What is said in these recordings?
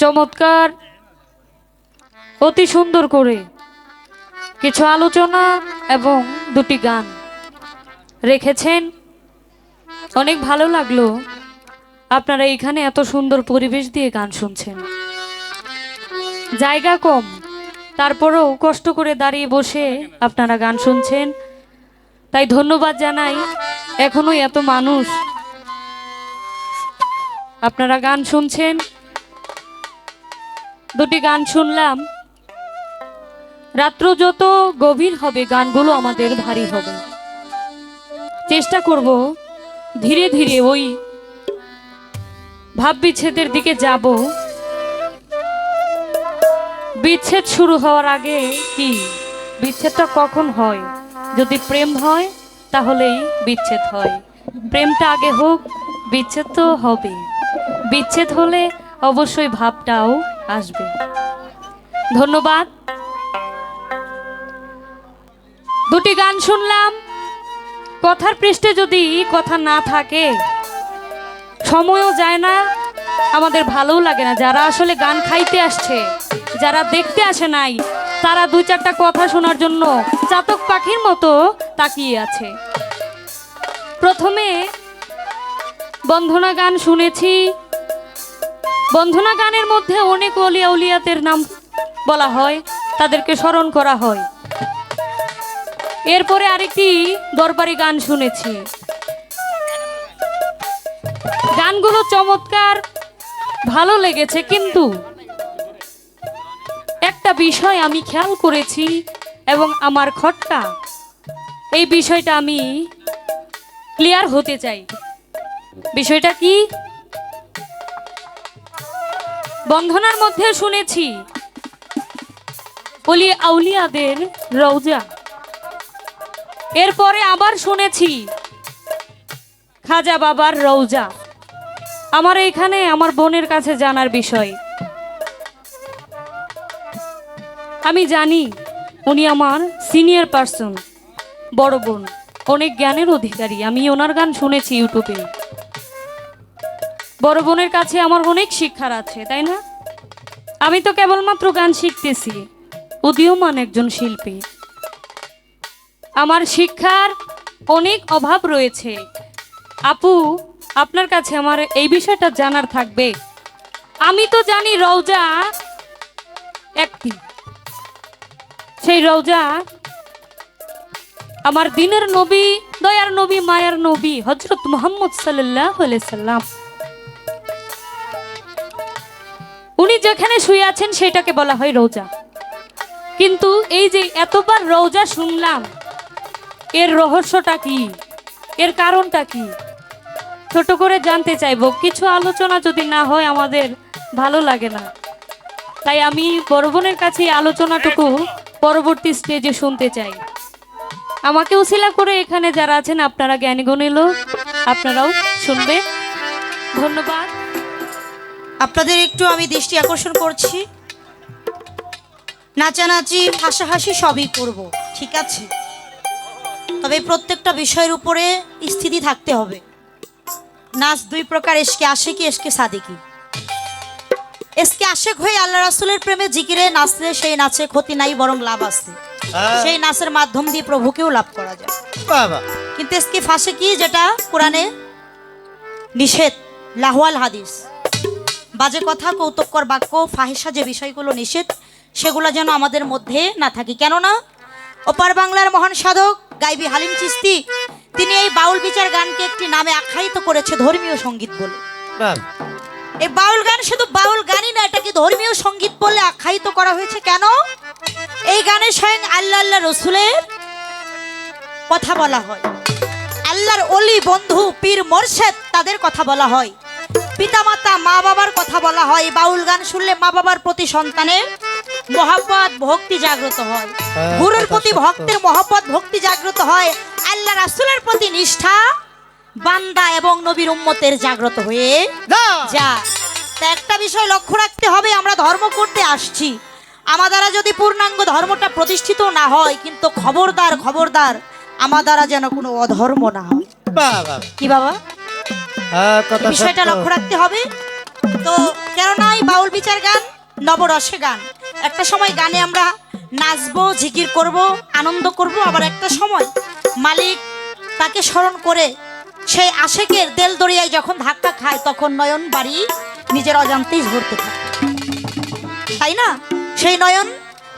চমৎকার অতি সুন্দর করে কিছু আলোচনা এবং দুটি গান রেখেছেন। অনেক ভালো লাগলো আপনারা এখানে এত সুন্দর পরিবেশ দিয়ে গান শুনছেন। জায়গা কম, তারপরেও কষ্ট করে দাঁড়িয়ে বসে আপনারা গান শুনছেন, তাই ধন্যবাদ জানাই। এখনো এত মানুষ আপনারা গান শুনছেন। দুটি গান শুনলাম। রাত্র যত গভীর হবে গানগুলো আমাদের ভারী হবে। চেষ্টা করব ধীরে ধীরে ওই ভাব বিচ্ছেদের দিকে যাব। বিচ্ছেদ শুরু হওয়ার আগে কি বিচ্ছেদটা কখন হয়? যদি প্রেম হয় তাহলেই বিচ্ছেদ হয়। প্রেমটা আগে হোক, বিচ্ছেদ তো হবে। বিচ্ছেদ হলে অবশ্যই ভাবটাও আসবে। ধন্যবাদ। দুটি গান শুনলাম। কথার পৃষ্ঠে যদি কথা না থাকে সময়ও যায় না, আমাদের ভালোও লাগে না। যারা আসলে গান খাইতে আসছে, যারা দেখতে আসে নাই, তারা দুই চারটা কথা শোনার জন্য চাতক পাখির মতো তাকিয়ে আছে। প্রথমে বন্ধনা গান শুনেছি। বন্ধনা গানের মধ্যে অনেক অলিয়া উলিয়াতের নাম বলা হয়, তাদেরকে স্মরণ করা হয়। এরপরে আরেকটি দরবারি গান শুনেছি। গানগুলো চমৎকার, ভালো লেগেছে, কিন্তু একটা বিষয় আমি খেয়াল করেছি এবং আমার খটকা, এই বিষয়টা আমি ক্লিয়ার হতে চাই। বিষয়টা কি? বন্ধনার মধ্যে শুনেছি অলি আউলিয়াদের রওজা, এরপরে আবার শুনেছি খাজা বাবার রওজা। আমার এইখানে আমার বোনের কাছে জানার বিষয়। আমি জানি উনি আমার সিনিয়র পার্সন, বড় বোন, অনেক জ্ঞানের অধিকারী। আমি ওনার গান শুনেছি ইউটিউবে। বড় বোনের কাছে আমার অনেক শিক্ষার আছে, তাই না? আমি তো কেবলমাত্র গান শিখতেছি, উদীয়মান একজন শিল্পী। আমার শিক্ষার অনেক অভাব রয়েছে। আপু, আপনার কাছে আমার এই বিষয়টা জানার থাকবে। আমি তো জানি রওজা একটি, সেই রওজা আমার দিনের নবী, দয়ার নবী, মায়ার নবী হযরত মুহাম্মদ সাল্লাল্লাহু আলাইহি সাল্লাম, উনি যেখানে শুয়ে আছেন সেটাকে বলা হয় রওজা। কিন্তু এই যে এতবার রওজা শুনলাম, এর রহস্যটা কি, এর কারণটা কি, ছোট করে জানতে চাইবো। কিছু আলোচনা যদি না হয় আমাদের ভালো লাগে না, তাই আমি বড় বোনের কাছে আলোচনাটুকু পরবর্তী স্টেজে শুনতে চাই। আমাকে উসিলা করে এখানে যারা আছেন আপনারা জ্ঞানীগুণী লোক, আপনারাও শুনবে। ধন্যবাদ। আপনাদের একটু আমি দৃষ্টি আকর্ষণ করছি। নাচানাচি, হাসাহাসি সবই করব, ঠিক আছে, তবে প্রত্যেকটা বিষয়ের উপরে স্থিতি থাকতে হবে। নাচ দুই প্রকার, এসকে আশেকি, এসকে সাদিকি। এসকে আশেক হয়ে আল্লাহ রাসূলের প্রেমে জিকিরে নাচলে সেই নাচে ক্ষতি নাই, বরং লাভ আছে। সেই নাচের মাধ্যম দিয়ে প্রভুকেও লাভ করা যায়। কিন্তু এসকে ফাঁসে কি, যেটা কোরআনে নিষেধ, লাহওয়াল হাদিস, বাজে কথা, কৌতুককর বাক্য, ফাহিশা, যে বিষয়গুলো নিষেধ, সেগুলো যেন আমাদের মধ্যে না থাকে। কেননা ওপার বাংলার মহান সাধক গাইবি হালিম চিস্তি, তিনি এই বাউল বিচার গানকে একটি নামে আখ্যায়িত করেছে, ধর্মীয় সঙ্গীত বলে। এই বাউল গান শুধু বাউল গানই না, এটাকে ধর্মীয় সঙ্গীত বলে আখ্যায়িত করা হয়েছে। কেন? এই গানে স্বয়ং আল্লাহ আল্লাহ রসুলের কথা বলা হয়, আল্লাহর অলি, বন্ধু, পীর, মোরশেদ, তাদের কথা বলা হয়, পিতামাতা, মা বাবার কথা বলা হয়। বাউল গান শুনলে মা বাবার প্রতি সন্তানের মহব্বত, ভক্তি জাগ্রত হয়, গুরুর প্রতি ভক্তের মহব্বত, ভক্তি জাগ্রত হয়, আল্লাহ রাসূলের প্রতি নিষ্ঠা বান্দা এবং নবীর উম্মতের জাগ্রত হয়ে যা। তা একটা বিষয় লক্ষ্য রাখতে হবে, আমরা ধর্ম করতে আসছি, আমার দ্বারা যদি পূর্ণাঙ্গ ধর্মটা প্রতিষ্ঠিত না হয়, কিন্তু খবরদার খবরদার আমার দ্বারা যেন কোনো অধর্ম না হয়। কি বাবা, বিষয়টা লক্ষ্য রাখতে হবে। তো কেননা সময় বাউল বিচার গান, নবরসে গান। একটা সময় গানে আমরা নাচবো, জিকির করব, আনন্দ করব, আবার একটা সময় মালিক তাকে স্মরণ করে সেই আশেকের দেল দরিয়ায় যখন ধাক্কা খায় তখন নয়ন বাড়ি নিজের অজান্তেই ঝরতে থাকে, তাই না? সেই নয়ন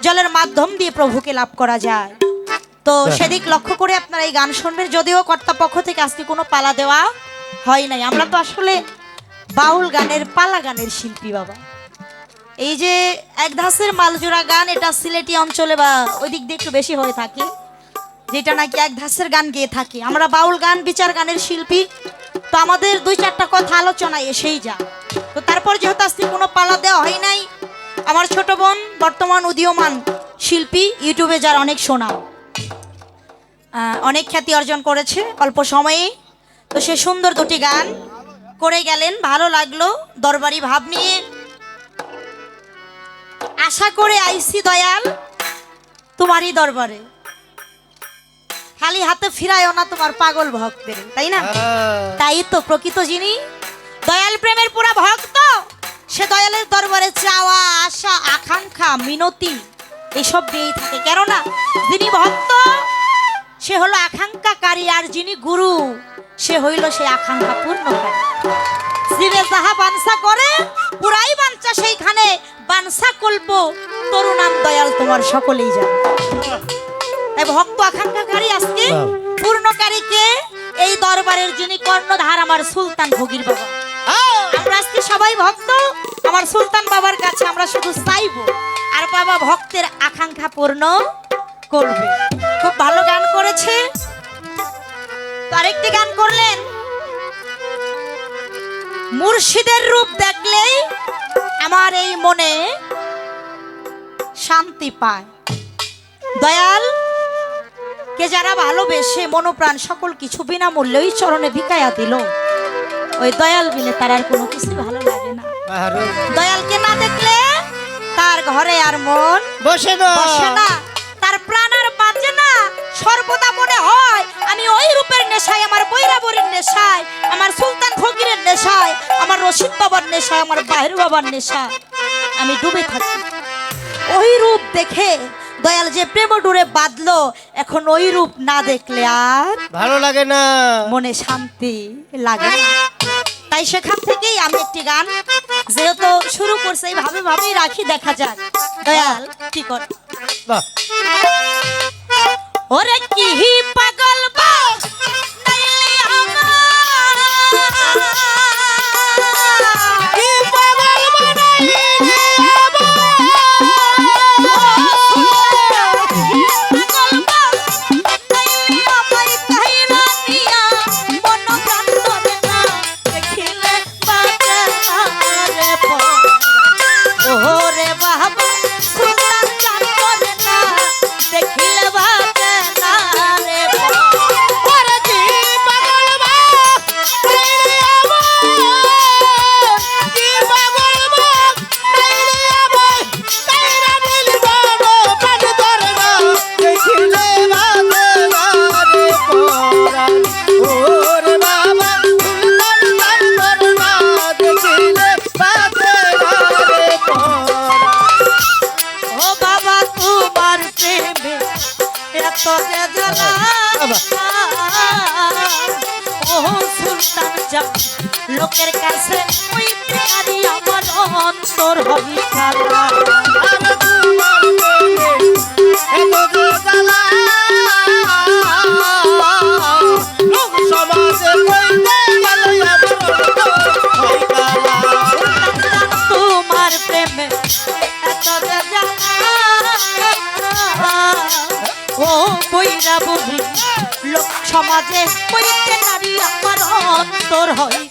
জলের মাধ্যম দিয়ে প্রভুকে লাভ করা যায়। তো সেদিক লক্ষ্য করে আপনারা এই গান শুনবেন। যদিও কর্তাপক্ষ থেকে আজকে কোনো পালা দেওয়া হয় নাই, আমরা তো আসলে বাউল গানের পালা গানের শিল্পী বাবা। এই যে এক ধাসের মালজোড়া গান, এটা সিলেটি অঞ্চলে বা ওই দিক দিয়ে একটু বেশি হয়ে থাকে, যেটা নাকি এক ধাসের গান গেয়ে থাকে। আমরা বাউল গান বিচার গানের শিল্পী, তো আমাদের দুই চারটা কথা আলোচনায় এসেই যা। তো তারপর যেহেতু আজকে কোনো পালা দেওয়া হয় নাই, আমার ছোট বোন বর্তমান উদীয়মান শিল্পী, ইউটিউবে যার অনেক শোনা, অনেক খ্যাতি অর্জন করেছে অল্প সময়ে। তো সে সুন্দর দুটি গান করে গেলেন, ভালো লাগলো। দরবারি ভাব নিয়ে আশা করে আইসি দয়াল তোমারই দরবারে, খালি হাতে ফিরায়ও না তোমার পাগল ভক্তের, তাই না? তাই তো প্রকৃত যিনি দয়াল প্রেমের পুরা ভক্ত, সে দয়ালের দরবারে চাওয়া, আশা, আকাঙ্ক্ষা, মিনতি এসব দিয়েই থাকে। কেননা যিনি ভক্ত সে হলো আকাঙ্ক্ষাকারী, আর যিনি গুরু সে হইল সে আকাঙ্ক্ষা পূর্ণকারী। জীবে যাহা বাঞ্ছা করে পুরাই বাঞ্ছা সেইখানে, বাঞ্ছা কল্প তরুণাম দয়াল তোমার সকলেই জানে। তাই ভক্ত আকাঙ্ক্ষাকারী আজকে পূর্ণকারীকে এই দরবারের যিনি কর্ণধার আমার সুলতান ভগীর বাবা। আমরা আজকে সবাই ভক্ত, আমার সুলতান বাবার কাছে আমরা শুধু চাইবো, আর বাবা ভক্তের আকাঙ্ক্ষা পূর্ণ করবে। খুব ভালো গান করেছে। তো আরেকটি গান করলেন, মুর্শিদের রূপ দেখলেই আমার এই মনে শান্তি পায়। দয়াল কে যারা ভালোবেসে মনোপ্রাণ সকল কিছু বিনামূল্যে ওই চরণে ভিকায়া দিল, ওই দয়াল বিনে তার আর কোনো কিছু ভালো লাগে না। দয়ালকে না দেখলে তার ঘরে আর মন বসে না, তার প্রাণ আর বাঁচে না। সর্বদা মনে হয় আমি ওই রূপের নেশায়, আমার বৈরাবরীর নেশায়, আমার সুলতান ফকিরের নেশায়, আমার রশিদ বাবার নেশায়, আমার বাহির বাবার নেশায় আমি ডুবে থাকি। ওই রূপ দেখে দয়াল যে প্রেম ডুরে বাঁধলো, এখন ওই রূপ না দেখলে আর ভালো লাগে না, মনে শান্তি লাগে না। তাই সেখান থেকেই আমি একটি গান যেহেতু শুরু করছে, এইভাবে ভাবেই রাখি, দেখা যাক দয়াল কি করে। বাহ, ওরে কি পাগল বা নাইলে আমার, কি পাগল বানাইলি লোকের কাছে ওই প্রেমারি আমার অন্তর হবি খেলা। তোমার প্রেমে এত ও বইরা বলি লোক সমাজে কইতে নারী আমার অন্তর হয়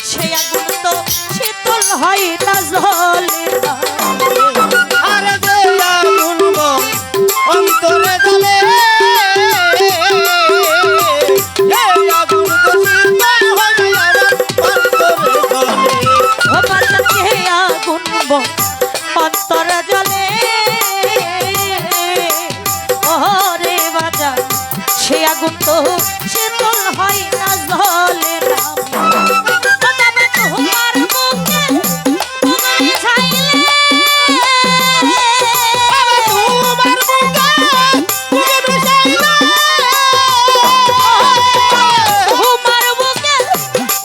সে আগুন তো শীতল হয় না জ্বলে না। আরে যে আগুন বল অন্তরে জ্বলে, এই আগুন তো শীতল হয় আমার অন্তরে জ্বলে। ও বাজান সে আগুন বল অন্তরে জ্বলে, ওরে বাজান সে আগুন তো শীতল হয় না জ্বলে না। তোমার বুকে তোমার ছাইলে, তোমার বুকে বুকে মিশাইলে, তোমার বুকে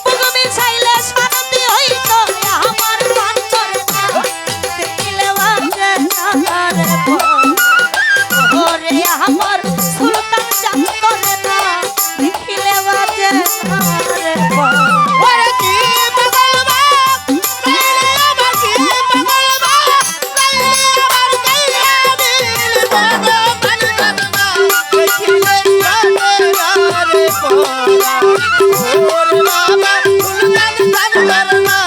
বুকে মিশাইলে শান্তি হইতো আমার অন্তরে না। দেখিলে বাজে না রে বল, ওরে আমার সুলতান জান্তরে না। দেখিলে বাজে না রে বল। ওরে কি পাগল বা, তাইলে আমার কি পাগল বা, তাইলে আমার গাইয়া দিল বাবা পানি করবা, দেখিলে বাজে না রে পোরা। ওরে বাবা সুলতান জান্তর না,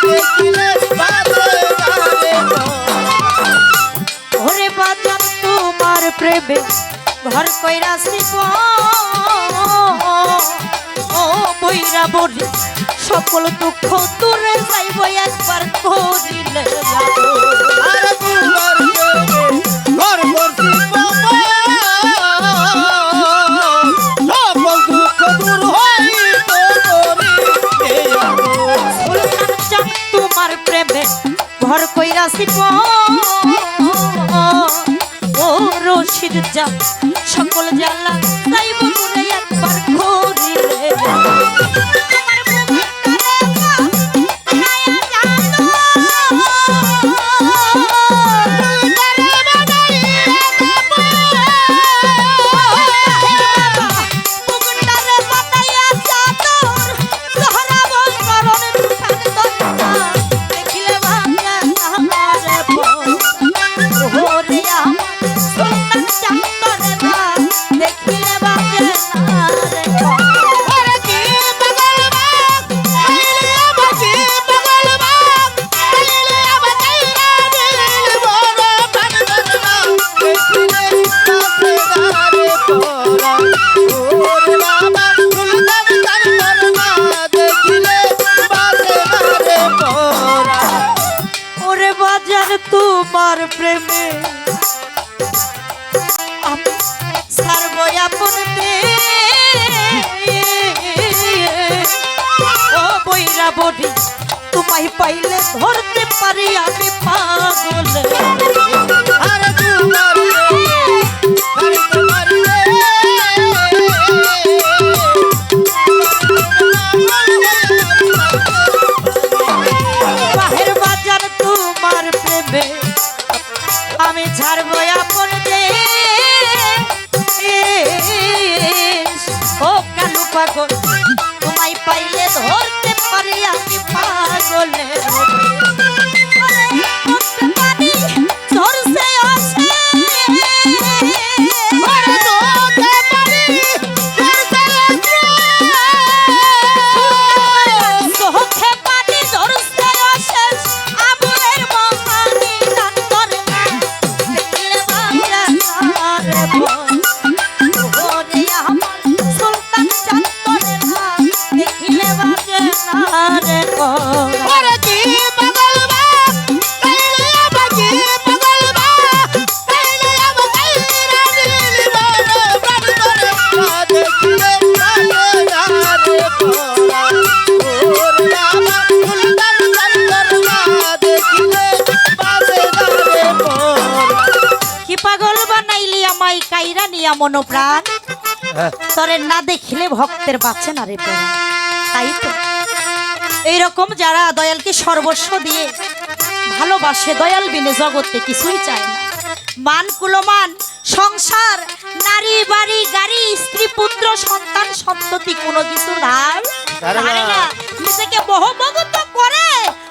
দেখিলে বাজে না রে পোরা। ওরে বাজান তোমার প্রেমে ঘর কইরাছি ও বইরা বলি সকল দুঃখ দূরে যাইব একবার করিলে যাব। আরে তোমার প্রেমে ঘর করছি বাবা, সকল দুঃখ দূর হইত করিতে যাবো। সুলতান চাঁদ তোমার প্রেমে ঘর কইরাছি ও রশিদ যা সকল জ্বালা যাইব দূরে একবার করিলে যাব। ওরে কি পাগল বা, তাইলে আমার কি পাগল বা, তাইলে আমার গাইয়া দিল বাবা পানি করবা, দেখিলে বাজে না রে পোরা। ওরে বাবা সুলতান জান্তর না, দেখিলে বাজে না রে পোরা। ওরে বাজার তোমার প্রেমে আমি সারব আপন ও বইরা বডি তোমায় পাইলে ধরতে পারি আমি পাগল। আরে তোমার প্রেমে ধরতে পারলে, বাহের বাজার তোমার প্রেমে আমি ছাড়ব আপন ও কালু পাগল তোমায় পাইলে ধরতে পারি আমি পাগলের ধরছে আসে ওরে ধরতে পারি, ধরতে আসে। চোখে পানি ধরছে আসে আবুলের মহানি গান করে না। দেখলে বাজে না রে বল, ওরে আমার সুলতান জান্তরে না। দেখিলে বাজে না রে বল। ওরে কি পাগল বা, তাইলে আমার কি পাগল বা, তাইলে আমার গাইয়া দিল বাবা পানি করবা, দেখিলে বাজে না রে পোরা। ওরে বাবা সুলতান জান্তর না, দেখিলে বাজে না রে পোরা। কি পাগল বানাইলি আমায় কাইরা নিয়া মনোপ্রাণ, তরে না দেখিলে ভক্তের বাঁচে না রে প্রাণ। তাই তো এইরকম যারা দয়ালকে সর্বস্ব দিয়ে ভালোবাসে, দয়াল বিনে জগতে কিছুই চায় না। মান কুলমান সংসার নারী বাড়ি গাড়ি স্ত্রী পুত্র সন্তান সন্ততি কোনো কিছু ধার ধারে না। ধারে না। নিজেকে বহুভগত করে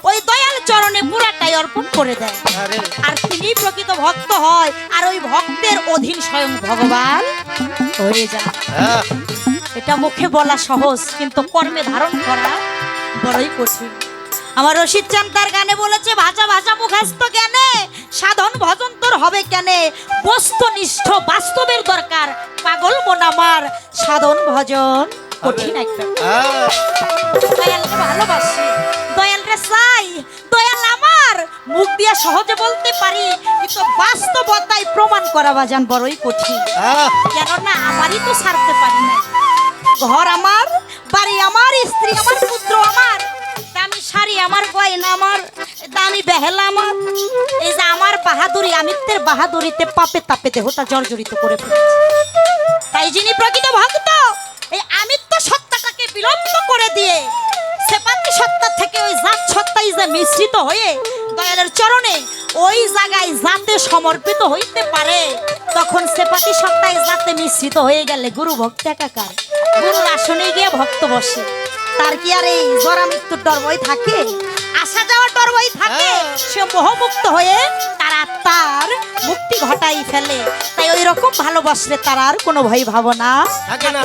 ওই দয়াল চরণে পুরাটাই অর্পণ করে দেয়। আরে আর তিনি প্রকৃত ভক্ত হয়, আর ওই ভক্তের অধীন স্বয়ং ভগবান হয়ে যায়। হ্যাঁ, এটা মুখে বলা সহজ, কিন্তু কর্মে ধারণ করা বড়ই কঠিন। আমার রশিদ চান তার গানে বলেছে, ভাষা ভাষা মুখস্থ জ্ঞানে সাধন ভজন তোর হবে কেনে, বস্তুনিষ্ঠ বাস্তবের দরকার, পাগল মন আমার সাধন ভজন কঠিন একটা। দয়ালকে ভালোবাসি, দয়ালরে চাই, দয়াল আমার মুখ দিয়ে সহজে বলতে পারি, কিন্তু বাস্তবতায় প্রমাণ করা বাজান বড়ই কঠিন। কেননা আমারই তো ছাড়তে পারি না। ঘর আমার, বাড়ি আমার, স্ত্রী আমার, পুত্র আমার, দামি শাড়ি আমার, গয়না আমার, দামি বেহেলা আমার, এই যে আমার বাহাদুরি, আমিত্বের বাহাদুরিতে পাপে তাপে দেহটা জর্জরিত করে ফেলেছে। তাই যিনি প্রকৃত ভক্ত, এই আমিত্ব সত্তাটাকে বিলম্ব করে দিয়ে সেপাতি সত্তা থেকে ওই জাত সত্তাই যে মিশ্রিত হয়ে দয়ালের চরণে ওই জায়গায় জাতে সমর্পিত হইতে পারে, তখন সেপাতি সত্তায় জাতে মিশ্রিত হয়ে গেলে গুরু ভক্তি একাকার। গুরুর আসনে গিয়ে ভক্ত বসে, তার কি আর এই জরা মৃত্যুর ডর ভয় থাকে? আসা যাওয়ার ডর ভয় থাকে? সে মোহমুক্ত হয়ে তার আত্মার মুক্তি ঘটাই ফেলে। তাই ওই রকম ভালোবাসলে তার আর কোনো ভয় ভাবনা থাকে না।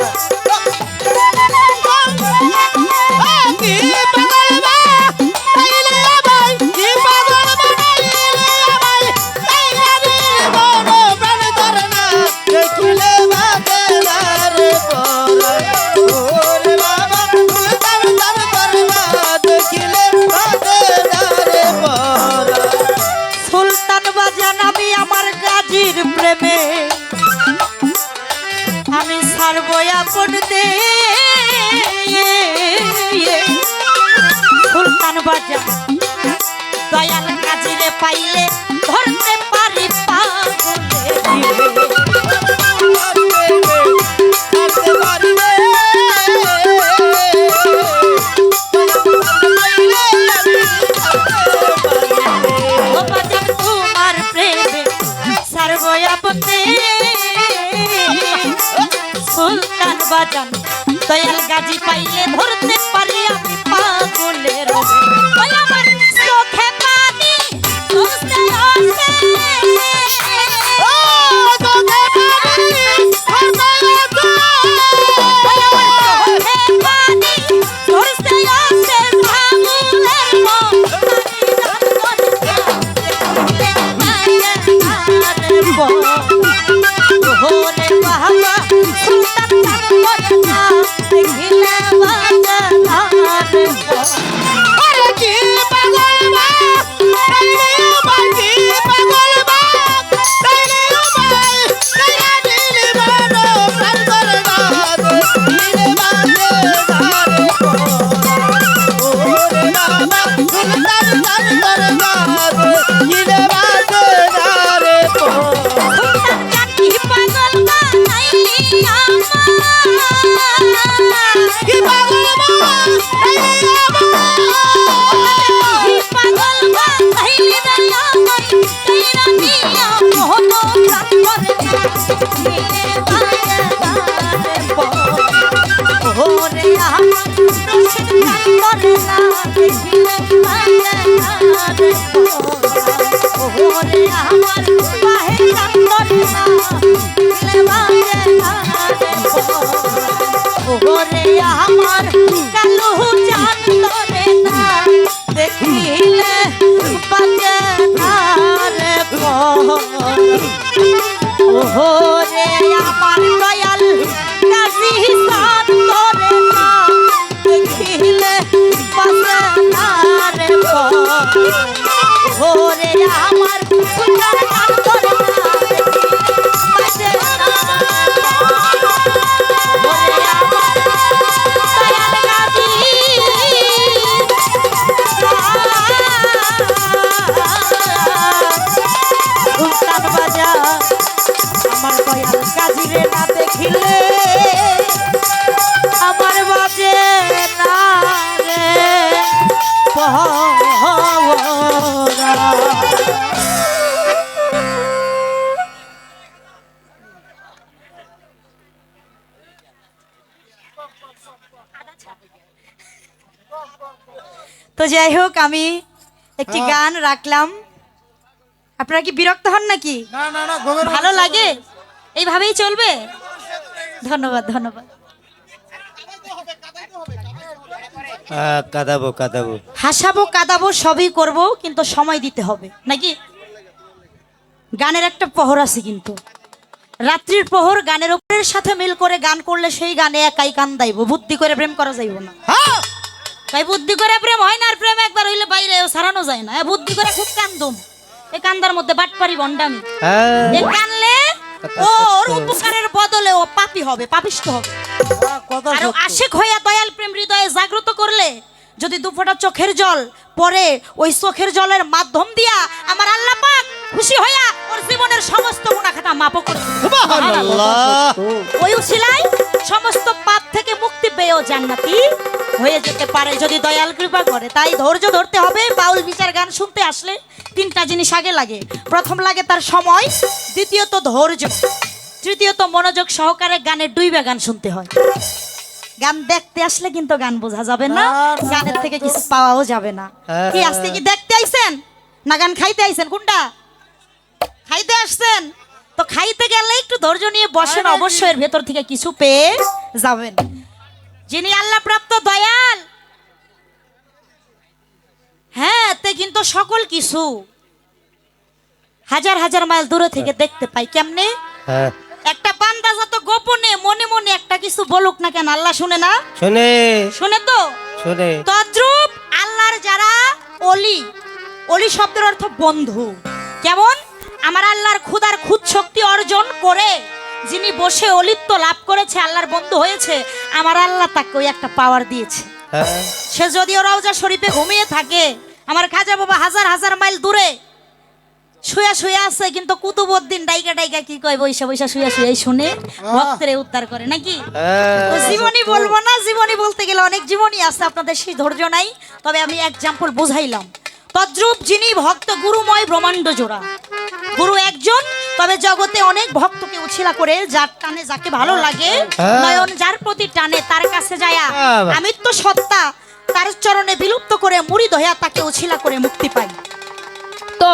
সুলতান বাজান আমি আমার গাজীর প্রেমে আমি ছাড়বো আপন দে। সুলতান বাজান দয়াল গাজীরে পাইলে ধরতে পারি তোমার প্রেমে ছাড়বো আপন দে। সুলতান বাজান দয়াল গাজী পাইলে ধরতে পারি আমি পাগলের ওই আমার চোখে পানি বুঝতে আসে। ও চোখে পানি চোখে পানি ধরতে আসে ভাঙুলের মন ওরে বাবা সুলতান করে না দেখিলে বাজারে আরে কি পাগল মা তাইলে বাকি পাগল মা তাইলে বাই তাইলে দিলে বানো প্রাণ করে না দিলে বাজে ধারে ওরে বাবা সুলতান করে না দিলে বাজে ধারে সুলতান জানি পাগল বানাইলি আমার কি পাগল মা তাইলে পাগল বানাইলি আমার কইরা নিয়া মোহন প্রাণ করে দিলে বাজারে ওরে আমার রশিদ প্রাণ করে না দেখিলে বাজারে ওরে আমার বাহে প্রাণ করে না দেখিলে বাজারে ওরে আমার কালু জান করে না দেখিলে বাজারে ওরে আমার দয়াল কাজী সাত করে না দেখিলে বাজারে ওরে আমার সুন্দর গান করে না দেখিলে ওরে আমার দয়াল গাজী সুলতান বাজা আমার দয়াল গাজীরে না দেখিলে আমার বাজে না রে পহরা। তো যাই হোক, আমি একটি গান রাখলাম। আপনারা কি বিরক্ত হন নাকি? না না না গোবর ভালো লাগে? এইভাবেই চলবে? ধন্যবাদ ধন্যবাদ। কাঁদাবো কাঁদাবো। হাসাবো কাঁদাবো সবই করব, কিন্তু সময় দিতে হবে নাকি? গানের একটা প্রহর আছে, কিন্তু রাত্রির প্রহর গানের উপরের সাথে মিল করে গান করলে সেই গানে একাই কান্দাইব, বুদ্ধি করে প্রেম করা যাইব না। হ্যাঁ তাই বুদ্ধি করে প্রেম হয় না, আর প্রেম একবার হইলে বাইরে সারানো যায় না। বুদ্ধি করে খুব কান্দুম, এই কান্দার মধ্যে বাটপারি বন্ডামি। হ্যাঁ এই কানলে ওর উপকারের বদলে ও পাপী হবে, পাপিষ্ট হবে। কথা আর আশিক হইয়া দয়াল প্রেম হৃদয়ে জাগ্রত করলে যদি দুফোঁটা চোখের জল পরে, ওই চোখের জলের মাধ্যম দিয়া আমার আল্লাহ পাক খুশি হইয়া ওর জীবনের সমস্ত গুনাহ খাতা মাফ করে দিবেন। সুবহানাল্লাহ। ওই উসিলায় সমস্ত পাপ থেকে মুক্তি পেয়েও জান্নাতি হয়ে যেতে পারে যদি দয়াল কৃপা করে। তাই ধৈর্য ধরতে হবে। বাউল বিচার গান শুনতে আসলে তিনটা জিনিস আগে লাগে। প্রথম লাগে তার সময়, দ্বিতীয়ত ধৈর্য, তৃতীয়ত মনোযোগ সহকারে গানের ডুইবা গান শুনতে হয়। গান দেখতে আসলে কিন্তু গান বোঝা যাবে না, গানের থেকে কিছু পাওয়াও যাবে না। কি আজকে কি দেখতে আইছেন না গান খাইতে আইছেন? কোনটা? খাইতে আসছেন তো খাইতে গেলে একটু ধৈর্য নিয়ে বসেন, অবশ্যই এর ভেতর থেকে কিছু পেয়ে যাবেন। যিনি আল্লাহ প্রাপ্ত দয়াল, হ্যাঁ তে কিন্তু সকল কিছু হাজার হাজার মাইল দূরে থেকে দেখতে পাই। কেমনে? হ্যাঁ একটা বান্দা যত গোপনে মনে মনে একটা কিছু বলুক না কেন, আল্লাহ শুনে না? শুনে শুনে তো। শুনে তদ্রূপ আল্লাহর যারা অলি, অলি শব্দের অর্থ বন্ধু। কেমন? আমার আল্লাহর খুদার খুদ শক্তি অর্জন করে যিনি বসে অলিত্ব লাভ করেছে, আল্লাহর বন্ধু হয়েছে, আমার আল্লাহ তাকে ওই একটা পাওয়ার দিয়েছে। হ্যাঁ সে যদিও রওজা শরীফে ঘুমিয়ে থাকে, আমার খাজা বাবা হাজার হাজার মাইল দূরে শুয়া শুয়া আছে, কিন্তু কুতুবউদ্দিন ডাইকা ডাইকা কি কয়, বৈশা বৈশা শুয়া শুয়াই শুনে ভক্তরে উদ্ধার করে নাকি? তো জীবনী বলবো না, জীবনী বলতে গেলে অনেক জীবনী আছে, আপনাদের সেই ধৈর্য নাই। তবে আমি এক্সাম্পল বুঝাইলাম। তদ্রূপ যিনি ভক্ত গুরুময় ব্রহ্মাণ্ড জোড়া, গুরু একজন, তবে জগতে অনেক ভক্তকে উছিলা করে যার টানে যাকে ভালো লাগে, নয়ন যার প্রতি টানে তার কাছে যায়া আমিত্ব সত্তা তার চরণে বিলুপ্ত করে মুড়িদ হইয়া তাকে উছিলা করে মুক্তি পাই। তো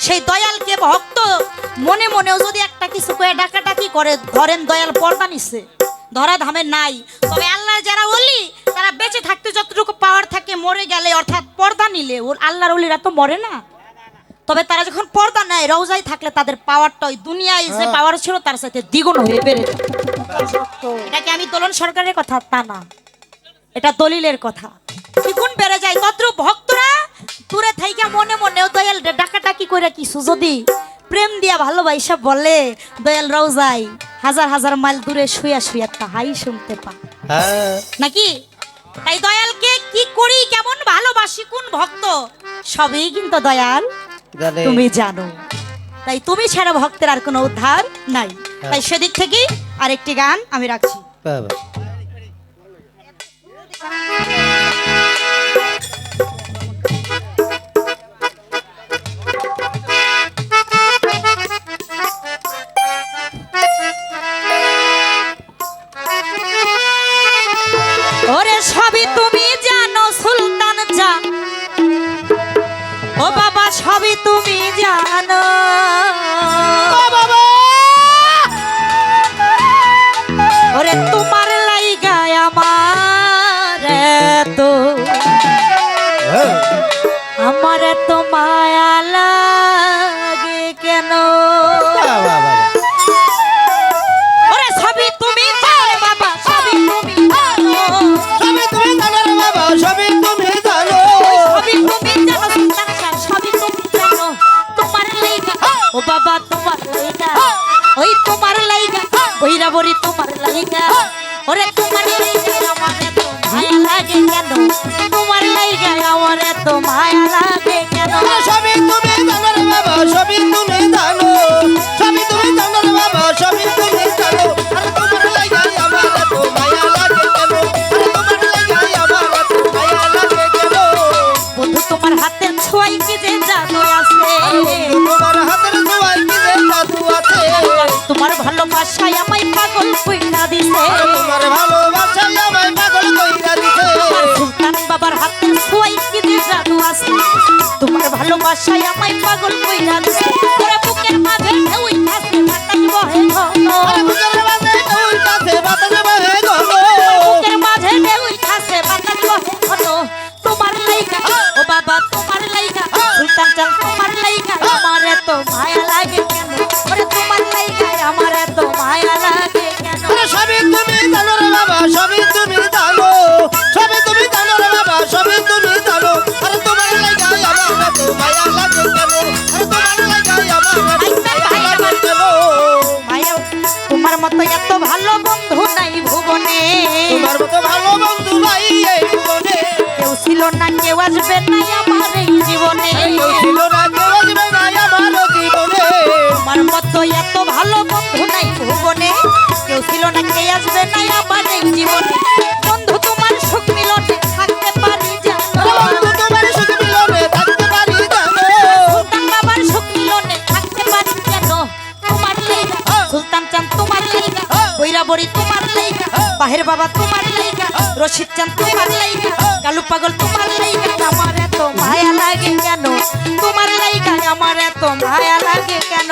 সেই দয়ালকে ভক্ত মনে মনেও যদি একটা কিছু করে ডাকাডাকি করে, ধরেন দয়াল পর্দা নিছে, ধরা ধামে নাই, তবে আল্লাহর যারা ওলি তারা বেঁচে থাকতে যতটুকু পাওয়ার থাকে, মরে গেলে অর্থাৎ পর্দা নিলে, ওর আল্লাহর ওলিরা তো মরে না, তবে তারা যখন পর্দা নেয় রওজায় থাকলে তাদের পাওয়ারটা ওই দুনিয়ায় যে পাওয়ার ছিল তার সাথে দ্বিগুণ হয়ে বেড়ে যায়। এটাকে আমি দোলন সরকারের কথা তা না, এটা দলিলের কথা, দ্বিগুণ বেড়ে যায়। তদ্রূপ ভক্তরা দূরে থাইকা মনে মনেও দয়াল ডাকাডাকি করে কিছু যদি প্রেম দিয়া ভালোবাসা বলে, দয়াল রওজাই হাজার হাজার মাইল দূরে শুয়া শুয়া তাহাই শুনতে পা নাকি? তাই দয়ালকে কি করি, কেমন ভালোবাসি, কোন ভক্ত, সবই কিন্তু দয়াল তুমি জানো। তাই তুমি ছাড়া ভক্তের আর কোনো উদ্ধার নাই। তাই সেদিক থেকেই আরেকটি গান আমি রাখছি। ওরে সবই তুমি জানো সুলতান জান, ও বাবা সবই তুমি জানো, ওরে তোমার লাইগায় আমার তো আমার এত মায়া লাগে কেন? ওরে সবই তুমি জানো বাবা, সবই তুমি জানো, সবই তুমি জানো রে বাবা, সবই তুমি জানো, সবই তুমি জানো সুলতান জান, সবই তুমি জানো, তোমার লাইগা ও বাবা তোমার লাইগা, ওই তোমার লাইগা বইরা বরি তোমার লাইগা, ওরে তোমার লাইগা আমার এত মায়া লাগে কেন? তোমার লাইগা আমার এত মায়া লাগে কেন? সবই তুমি জানো রে বাবা, সবই তুমি জানো, সবই তুমি জানো রে বাবা, সবই তুমি জানো, আরে তোমার লাগাই আমার এত মায়া লাগে কেন? আরে তোমার লাগাই আমার এত মায়া লাগে কেন? বন্ধু তোমার হাতের ছোঁয়ায় কি যে জাদু আছে, তোমার হাতের ছোঁয়ায় কি যে জাদু আছে, তোমার ভালোবাসায় আমায় পাগল কইরা দিছে, তোমার ভালোবাসায় আমায় পাগল কইরা দিছে, আমার সুলতান বাবার হাতের ছোঁয়ায় কি যে জাদু আছে, তোমার ভালোবাসায় আমায় পাগল কইরা দিছে, ওরে বুকের মাঝে ঢেউ আছে বাতাস বহে ঘন, আরে বুকের মাঝে ঢেউ আছে বাতাস বহে ঘন, বুকের মাঝে ঢেউ আছে বাতাস বহে ঘন, বাবা তোমার লাইগা সুলতান চাঁদ তোমার লাইগা আমার এত মায়া লাগে কেন ওরে তোমার লাইগা আমার এত মায়া লাগে কেন আরে সবই তুমি জানো রে বাবা, সবই তুমি জানো, সবই তুমি জানো রে বাবা, সবই তুমি জানো। আরে তোমার লাগাই আমার এত মায়া লাগে কেন? আরে তোমার লাগাই আমার এত মায়া লাগে কেন? মায়া তোমার মতো এত ভালো বন্ধু নাই ভুবনে তোমার মতো ভালো বন্ধু ভাই এই জীবনে কেউ ছিল না কেউ আসবে না আমার এই জীবনে কেউ ছিল না, কেউ আসবে না আমার জীবনে। তোমার মতো এত ভালো বন্ধু নাই ভুবনে কেউ ছিল না কে আসবে না আমার এই জীবনে বন্ধু তোমার সুখ মিলনে থাকতে পারি জানো আরে বন্ধু তোমার সুখ মিলনে থাকতে পারি জানো। সুলতান বাবার সুখ মিলনে থাকতে পারি কেন তোমার লাইগা সুলতান চাঁদ তোমার লাইগা বৈরা বড়ি তোমার লাইগা বাহের বাবা তোমার লাইগা রশিদ চাঁদ তোমার লাইগা কালু পাগল তোমার লাইগা আমার এত মায়া লাগে কেন তোমার লাইগা আমার এত মায়া লাগে কেন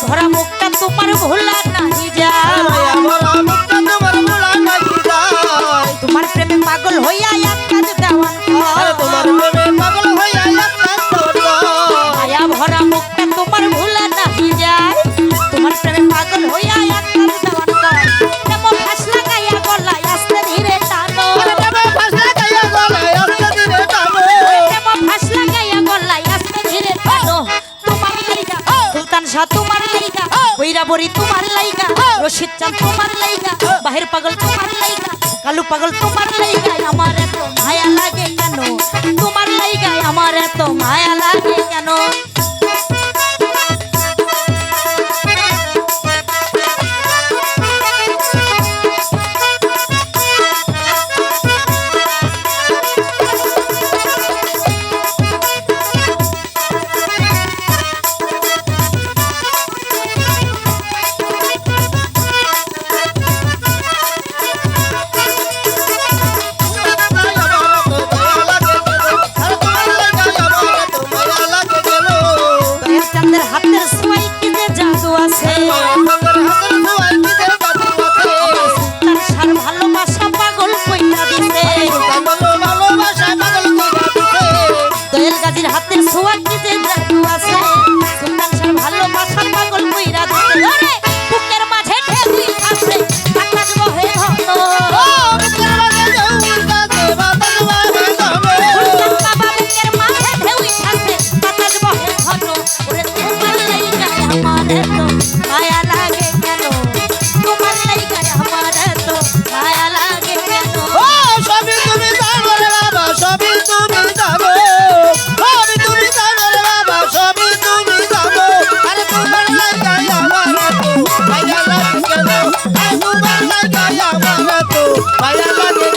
ভরা মুখটা তোমার ভোলা নাহি যায় তোমার প্রেমে পাগল হইয়া এক কাজ দেওয়ান মায়া ভরা মুখটা তোমার ভোলা নাহি যায় তোমার প্রেমে পাগল হইয়া এক কাজ দেওয়ান কেমন ফাঁস লাগাইয়া গলায় আস্তে ধীরে টানো কেমন ফাঁস লাগাইয়া গলায় আস্তে ধীরে টানো তোমার লাইগা সুলতান শাহ তোমার লাইগা বৈরা বড়ি তোমার লাইগা রশিদ চাঁদ তোমার লাইগা বাহের পাগল তোমার লাইগা কালু পাগল তোমার লাইগা আমার এত মায়া লাগে কেন তোমার লাইগা আমার এত মায়া লাগে কেন দয়াল চাঁদের হাতের ছোঁয়ায় কি যে জাদু আছে সুলতান শাহর ভালোবাসা পাগল কইরা দিছে দয়াল গাজীর হাতের ছোঁয়া কি যে জাদু আছে সুলতান শাহর ভালোবাসা পাগল কইরা দিছে আরে বুকের মাঝে ঢেউই আছে আকাশ বহে ঘন সুলতান বাবা বুকের মাঝে ঢেউই আছে আকাশ বহে ঘন ওরে তোমার লাইগা আমার এত মায়া লাগে কেন তোমার লাইগা আমার এত মায়া লাগে কেন সবই তুমি জানো রে বাবা, সবই তুমি জানো, সবই তুমি জানো রে বাবা, সবই তুমি জানো। আরে তোমার লাগাই আমার এত মায়া লাগে কেন? আরে তোমার লাগাই আমার এত মায়া লাগে